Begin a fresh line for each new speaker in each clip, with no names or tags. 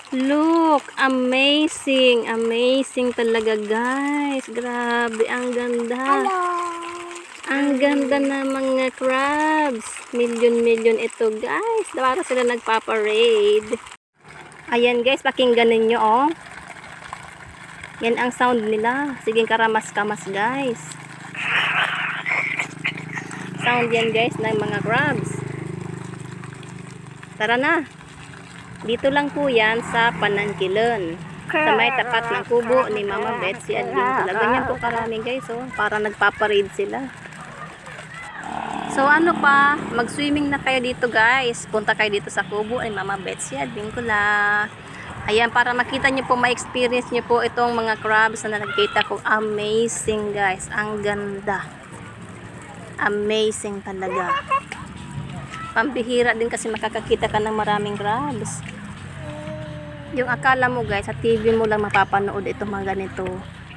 Look, amazing. Amazing talaga, guys. Grabe, ang ganda. Ang ganda ng mga crabs. Million ito, guys. Para sila nagpaparade. Ayan, guys, pakinggan ninyo, oh. Yan ang sound nila. Sige, karamas-kamas, guys. Sound yan, guys, ng mga crabs. Tara na. Dito lang po yan sa Panangkilan. Sa may tapat ng kubo ni Mama Betsy at Advin. Ganyan po karami, guys, oh. Para nagpaparade sila. So ano pa, mag-swimming na kayo dito, guys. Punta kayo dito sa kubo ni Mama Betsy at Advin. Ayan, para makita nyo po, ma-experience nyo po itong mga crabs na nakikita ko. Amazing, guys. Ang ganda. Amazing talaga. Pambihira din kasi makakakita ka ng maraming crabs. Yung akala mo, guys, sa TV mo lang mapapanood itong mga ganito.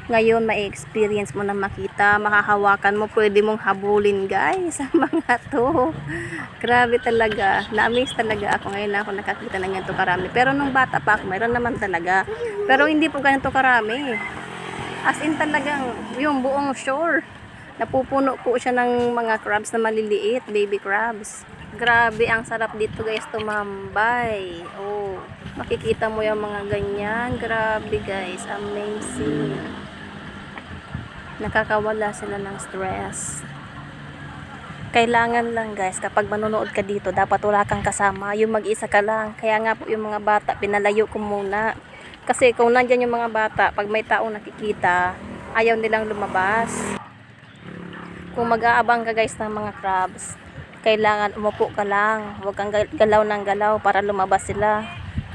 Ngayon, ma-experience mo na makita, makahawakan mo, pwede mong habulin, guys, ang mga to. Grabe talaga. Na-amaze talaga ako. Ngayon na ako nakakita ng ganito karami. Pero nung bata pa ako, mayroon naman talaga. Pero hindi po ganito karami. As in talagang yung buong shore. Napupuno po siya ng mga crabs na maliliit, baby crabs. Grabe, ang sarap dito, guys, tumambay. Oh, makikita mo yung mga ganyan. Grabe, guys, amazing. Nakakawala sila ng stress. Kailangan lang, guys, kapag manonood ka dito, dapat wala kang kasama, yung mag-isa ka lang. Kaya nga po yung mga bata, pinalayo ko muna. Kasi kung nandyan yung mga bata, pag may taong nakikita, ayaw nilang lumabas. Kung mag-aabang ka, guys, ng mga crabs, kailangan umupo ka lang. Huwag kang galaw ng galaw para lumabas sila.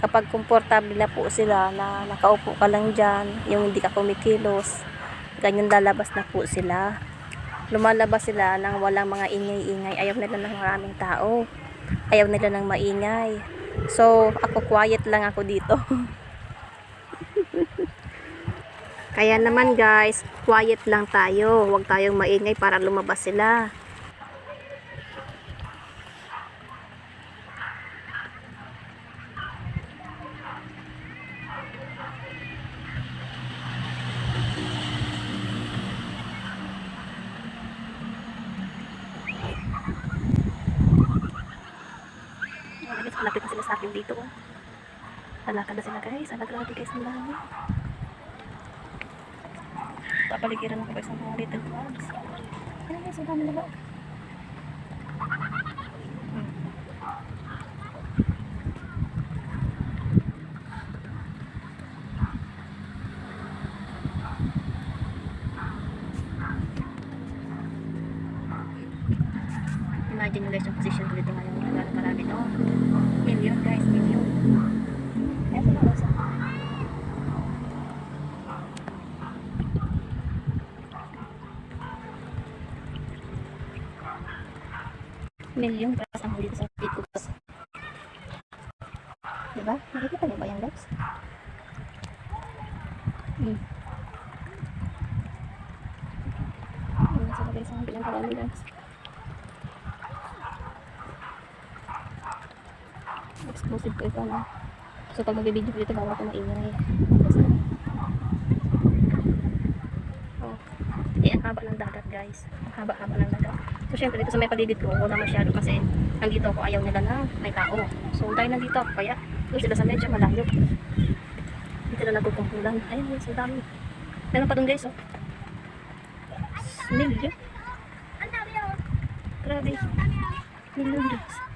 Kapag komportable na po sila na nakaupo ka lang dyan, yung hindi ka kumikilos, ganyan lalabas na po sila. Lumalabas sila nang walang mga ingay-ingay. Ayaw nila ng maraming tao. Ayaw nila ng maingay. So, ako quiet lang ako dito. Kaya naman, guys, quiet lang tayo. Huwag tayong maingay para lumabas sila. Malapit na sila sa akin dito. Talakad na sila, guys. Grabe, guys, ang dami. Papaligiran ako, guys, ng mga little crabs. Ayan, guys, ang dami na ba? Imagine nyo, guys, yung position ko dito ngayon. Gano'n karami, no? Million, guys, million. Eto na, guys. Million, guys, ang dito sa dito. Diba? Nakikita nyo ba yan, guys? Ayan, sila, guys, ang bilang karami, guys. Exclusive ko ito, no? So pag mag-video ko dito, bawal ko maingay. Oh. Ang haba ng dagat, guys. Ang haba-haba ng dagat. So syempre dito sa may paligid ko, wala masyado kasi nandito ako, ayaw nila na may tao. So dahil nandito ako, kaya doon sila sa medyo malayo. Dito na nagkukumpulan. Ayun, guys, ang dami. Meron pa doon, guys, oh. Million. Grabe. Million, guys.